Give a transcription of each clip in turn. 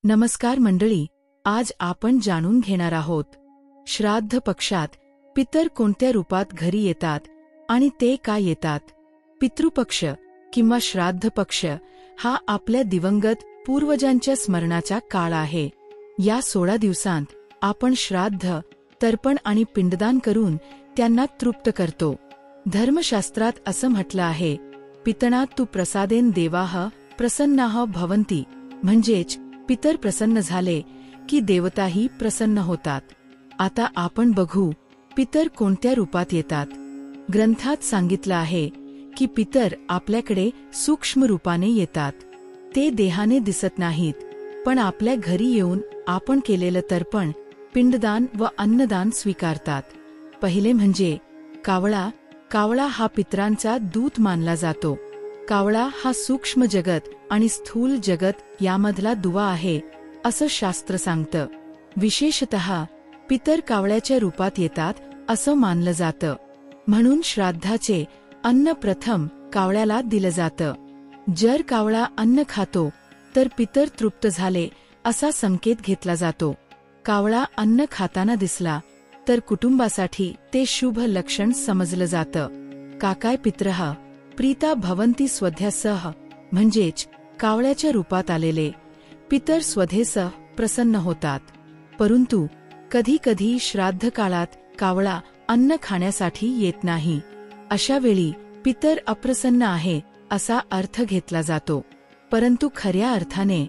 नमस्कार मंडळी, आज आपण जाणून घेणार आहोत श्राद्ध पक्षात पितर कोणत्या रूपात घरी येतात आणि ते का येतात. पितृपक्ष किंवा श्राद्ध पक्ष हा आपल्या दिवंगत पूर्वजांच्या स्मरणाचा काळ आहे. या 16 दिवसांत आपण श्राद्ध, तर्पण आणि पिंडदान करून त्यांना तृप्त करतो. धर्मशास्त्रात असं म्हटलं आहे, पितृणा तु प्रसादेन देवाः प्रसन्नाः भवन्ति, म्हणजेच पितर प्रसन्न झाले की देवताही प्रसन्न होतात. आता आपण बघू पितर कोणत्या रूपात येतात. ग्रंथात सांगितलं आहे की पितर आपल्याकडे सूक्ष्म रूपाने येतात. ते देहाने दिसत नाहीत, पण आपल्या घरी येऊन आपण केलेलं तर्पण, पिंडदान व अन्नदान स्वीकारतात. पहिले म्हणजे कावळा. कावळा हा पितरांचा दूत मानला जातो. कावळा हा सूक्ष्म जगत आणि स्थूल जगत यामधला दुवा आहे, असं शास्त्र सांगतं. विशेषतः पितर कावळ्याच्या रूपात येतात असं मानलं जातं. म्हणून श्राद्धाचे अन्न प्रथम कावळ्याला दिलं जातं. जर कावळा अन्न खातो तर पितर तृप्त झाले असा संकेत घेतला जातो. कावळा अन्न खाताना दिसला तर कुटुंबासाठी ते शुभ लक्षण समजलं जातं. काकाय पितरः प्रीता भवन्ति स्वध्यसः, म्हणजेच कावळ्याच्या रूपात आलेले पितर स्वधेसः प्रसन्न होतात. परंतु कधी कधी श्राद्ध काळात कावळा अन्न खाण्यासाठी येत नाही. अशा वेळी पितर अप्रसन्न आहे असा अर्थ घेतला जातो. परंतु खऱ्या अर्थाने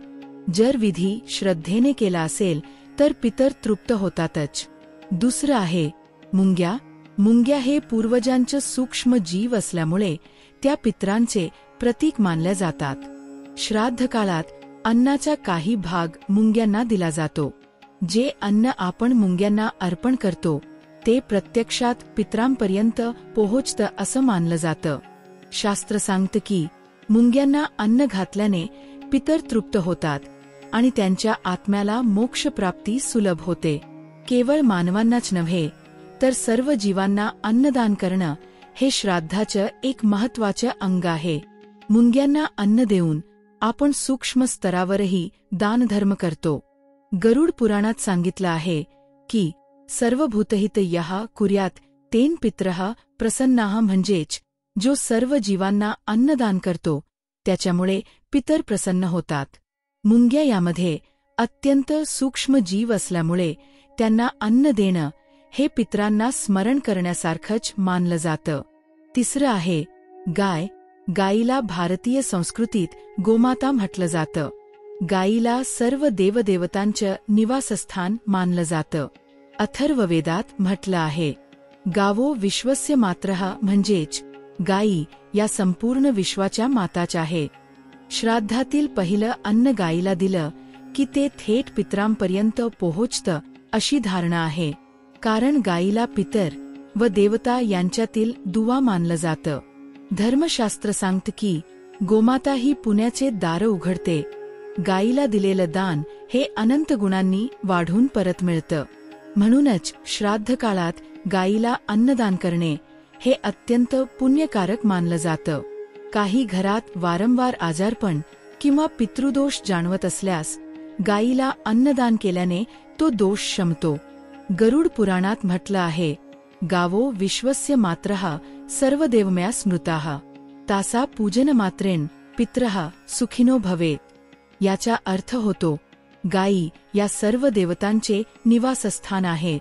जर विधी श्रद्धेने केला असेल तर पितर तृप्त होतातच. दुसरं आहे मुंग्या. मुंग्या हे पूर्वजांचे सूक्ष्म जीव असल्यामुळे त्या पितरांचे प्रतीक मानल्या जातात. श्राद्ध काळात अन्नाचा काही भाग मुंग्यांना दिला जातो. जे अन्न आपण मुंग्यांना अर्पण करतो ते प्रत्यक्षात पितरांपर्यंत पोहोचतं असं मानलं जातं. शास्त्र सांगतं की मुंग्यांना अन्न घातल्याने पितर तृप्त होतात आणि त्यांच्या आत्म्याला मोक्षप्राप्ती सुलभ होते. केवळ मानवांनाच नव्हे तर सर्व जीवांना अन्नदान करणं हे श्राद्धाचं एक महत्त्वाचं अंग आहे. मुंग्यांना अन्न देऊन आपण सूक्ष्म स्तरावरही दानधर्म करतो. गरुड पुराणात सांगितलं आहे की सर्वभूतहितयः कुर्यात तेन पितरः प्रसन्नाः, म्हणजेच जो सर्व जीवांना अन्नदान करतो त्याच्यामुळे पितर प्रसन्न होतात. मुंग्या यामध्ये अत्यंत सूक्ष्म जीव असल्यामुळे त्यांना अन्न देणं हे पितरांना स्मरण करण्यासारखंच मानलं जातं. तिसरं आहे गाय. गायीला भारतीय संस्कृतीत गोमाता म्हटलं जातं. गायीला सर्व देवदेवतांचं निवासस्थान मानलं जातं. अथर्ववेदात म्हटलं आहे, गावो विश्वस्य मातरः, म्हणजेच गायी या संपूर्ण विश्वाच्या माताच आहे. श्राद्धातील पहिलं अन्न गायीला दिलं की ते थेट पितरांपर्यंत पोहोचतं अशी धारणा आहे. कारण गायीला पितर व देवता यांच्यातील दुवा मानलं जातं. धर्मशास्त्र सांगतं की गोमाता ही पुण्याचे दार उघडते. गायीला दिलेलं दान हे अनंत गुणांनी वाढून परत मिळतं. म्हणूनच श्राद्ध काळात गायीला अन्नदान करणे हे अत्यंत पुण्यकारक मानलं जातं. काही घरात वारंवार आजारपण किंवा पितृदोष जाणवत असल्यास गायीला अन्नदान केल्याने तो दोष शमतो. गरुड पुराणात म्हटलं आहे, गावो विश्वस्य मातरः सर्वदेवमया स्मृताः तासा पूजनमात्रेण पितरः सुखिनो भवेत. याचा अर्थ होतो गायी या सर्व देवतांचे निवासस्थान आहे.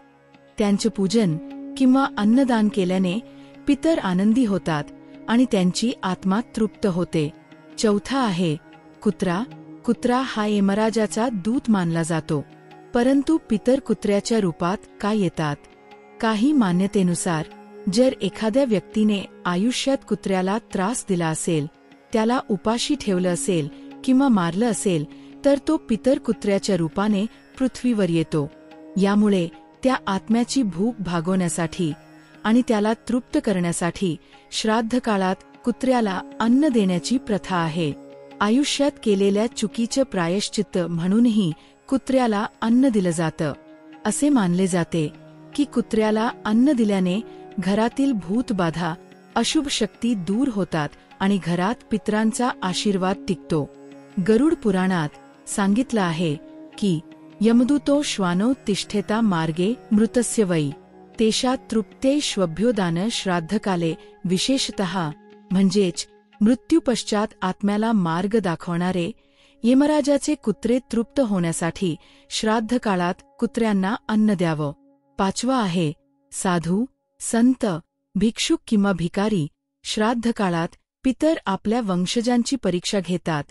त्यांचे पूजन किंवा अन्नदान केल्याने पितर आनंदी होतात आणि त्यांची आत्मा तृप्त होते. चौथा आहे कुत्रा. कुत्रा हा यमराजाचा दूत मानला जातो. परंतु पितर कुत्र्याच्या रूपात का येतात? काही मान्यतेनुसार जर एखाद्या व्यक्तीने आयुष्यात कुत्र्याला त्रास दिला असेल, त्याला उपाशी ठेवलं असेल किंवा मारलं असेल तर तो पितर कुत्र्याच्या रूपाने पृथ्वीवर येतो. यामुळे त्या आत्म्याची भूक भागवण्यासाठी आणि त्याला तृप्त करण्यासाठी श्राद्ध काळात कुत्र्याला अन्न देण्याची प्रथा आहे. आयुष्यात केलेल्या चुकीचं प्रायश्चित्त म्हणूनही कुत्र्याला अन्न दिलं जातं. असे मानले जाते की कुत्र्याला अन्न दिल्याने घरातील भूतबाधा, अशुभ शक्ती दूर होतात आणि घरात पितरांचा आशीर्वाद टिकतो. गरुड पुराणात सांगितलं आहे, की यमदूतो श्वानो तिष्ठेता मार्गे मृतस्य वै तेषा तृप्ते श्वभ्योदान श्राद्धकाले विशेषतः म्हणजेच मृत्यूपश्चात आत्म्याला मार्ग दाखवणारे यमराजाचे कुत्रे तृप्त होण्यासाठी श्राद्ध काळात कुत्र्यांना अन्न द्यावं. 5 आहे साधू, संत, भिक्षुक किंवा भिकारी श्राद्ध काळात पितर आपल्या वंशजांची परीक्षा घेतात.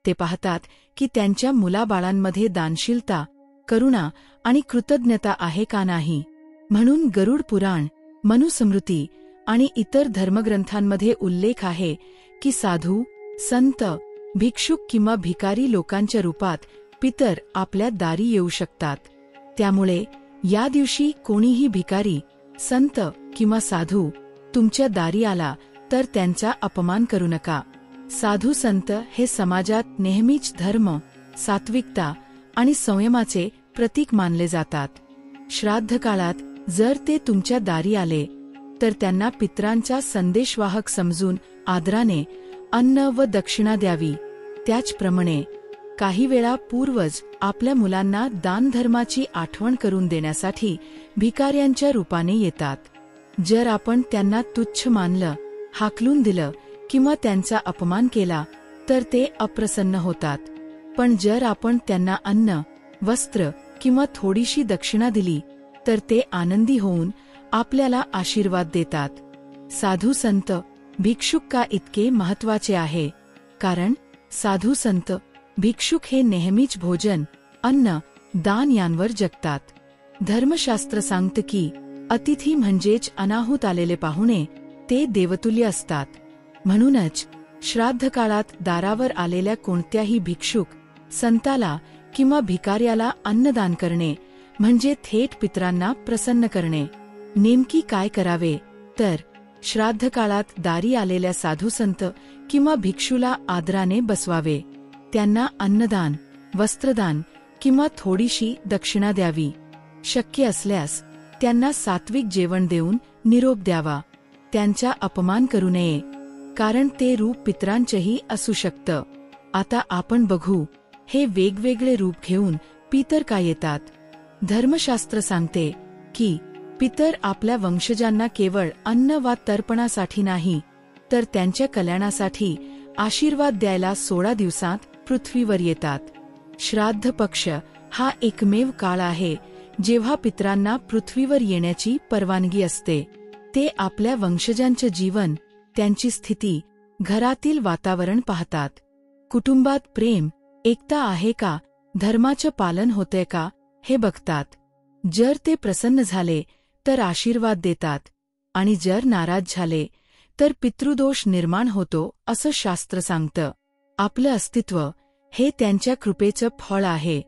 ते पाहतात की त्यांच्या मुलाबाळांमध्ये दानशीलता, करुणा आणि कृतज्ञता आहे का नाही. म्हणून गरुड पुराण, मनुस्मृती आणि इतर धर्मग्रंथांमध्ये उल्लेख आहे की साधू, संत, भिक्षुक किंवा भिकारी लोकांच्या रूपात पितर आपल्या दारी येऊ शकतात. त्यामुळे या दिवशी कोणीही भिकारी, संत किंवा साधू तुमच्या दारी आला तर त्यांचा अपमान करू नका. साधू संत हे समाजात नेहमीच धर्म, सात्विकता आणि संयमाचे प्रतीक मानले जातात. श्राद्ध काळात जर ते तुमच्या दारी आले तर त्यांना पितरांचा संदेशवाहक समजून आदराने अन्न व दक्षिणा द्यावी. त्याचप्रमाणे काही वेळा पूर्वज आपल्या मुलांना दानधर्माची आठवण करून देण्यासाठी भिकाऱ्यांच्या रूपाने येतात. जर आपण त्यांना तुच्छ मानलं, हाकलून दिलं किंवा त्यांचा अपमान केला तर ते अप्रसन्न होतात. पण जर आपण त्यांना अन्न, वस्त्र किंवा थोडीशी दक्षिणा दिली तर ते आनंदी होऊन आपल्याला आशीर्वाद देतात. साधू संत, भिक्षुक का इतके महत्वाचे आहे? कारण साधू संत, भिक्षुक हे नेहमीच भोजन, अन्न, दान यांवर जगतात. धर्मशास्त्र सांगतं की अतिथी म्हणजेच अनाहूत आलेले पाहुणे ते देवतुल्य असतात. म्हणूनच श्राद्ध काळात दारावर आलेल्या कोणत्याही भिक्षुक, संताला किंवा भिकाऱ्याला अन्नदान करणे म्हणजे थेट पितरांना प्रसन्न करणे. नेमकी काय करावे तर श्राद्ध काळात दारी आलेल्या साधुसंत किंवा भिक्षूला आदराने बसवावे. त्यांना अन्नदान, वस्त्रदान किंवा थोडीशी दक्षिणा द्यावी. शक्य असल्यास त्यांना सात्विक जेवण देऊन निरोप द्यावा. त्यांचा अपमान करू नये, कारण ते रूप पितरांचेही असू शकतं. आता आपण बघू हे वेगवेगळे रूप घेऊन पितर का येतात. धर्मशास्त्र सांगते की पितर आपल्या वंशजांना केवळ अन्न वा तर्पणासाठी नाही तर त्यांच्या कल्याणासाठी आशीर्वाद द्यायला 16 दिवसांत पृथ्वीवर येतात. श्राद्ध पक्ष हा एकमेव काळ आहे जेव्हा पितरांना पृथ्वीवर येण्याची परवानगी असते. ते आपल्या वंशजांचे जीवन, त्यांची स्थिती, घरातील वातावरण पाहतात. कुटुंबात प्रेम, एकता आहे का, धर्माचे पालन होते का हे बघतात. जर ते प्रसन्न झाले तर आशीर्वाद देतात आणि जर नाराज झाले तर पितृदोष निर्माण होतो असं शास्त्र सांगतं. आपलं अस्तित्व हे त्यांच्या कृपेचं फळ आहे.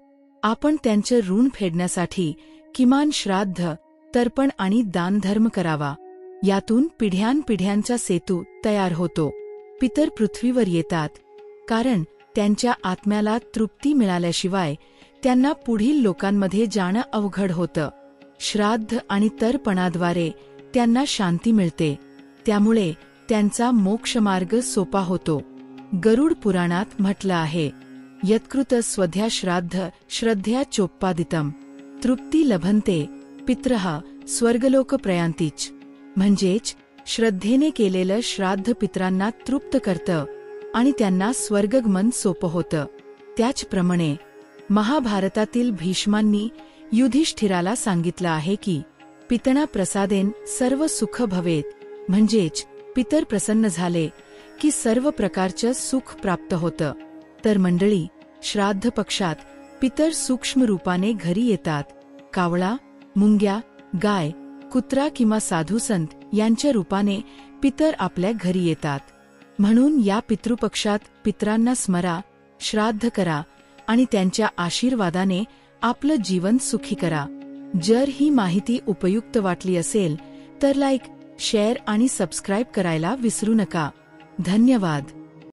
आपण त्यांचे ऋण फेडण्यासाठी किमान श्राद्ध, तर्पण आणि दानधर्म करावा. यातून पिढ्यानपिढ्यांचा सेतू तयार होतो. पितर पृथ्वीवर येतात कारण त्यांच्या आत्म्याला तृप्ती मिळाल्याशिवाय त्यांना पुढील लोकांमध्ये जाणं अवघड होतं. श्राद्ध आणि तर्पणाद्वारे त्यांना शांती मिळते. त्यामुळे त्यांचा मोक्षमार्ग सोपा होतो. गरुड पुराणात म्हटलं आहे, यत्कृत स्वध्या श्राद्ध श्रद्धया चोप्पादितम तृप्ती लभन्ते पितरः स्वर्गलोक प्रयांतीच. म्हणजेच श्रद्धेने केलेलं श्राद्ध पितरांना तृप्त करतं आणि त्यांना स्वर्गगमन सोपं होतं. त्याचप्रमाणे महाभारतातील भीष्मांनी युधिष्ठिराला सांगितलं आहे की पितृणा प्रसादेन सर्व सुख भवेत. म्हणजेच पितर प्रसन्न झाले की सर्व प्रकारचं सुख प्राप्त होतं. तर मंडळी, श्राद्ध पक्षात पितर सूक्ष्म रूपाने घरी येतात. कावळा, मुंग्या, गाय, कुत्रा किंवा साधुसंत यांच्या रूपाने पितर आपल्या घरी येतात. म्हणून या पितृपक्षात पितरांना स्मरा, श्राद्ध करा आणि त्यांच्या आशीर्वादाने आपलं जीवन सुखी करा. जर ही माहिती उपयुक्त वाटली असेल तर लाईक, शेअर आणि सबस्क्राईब करायला विसरू नका. धन्यवाद.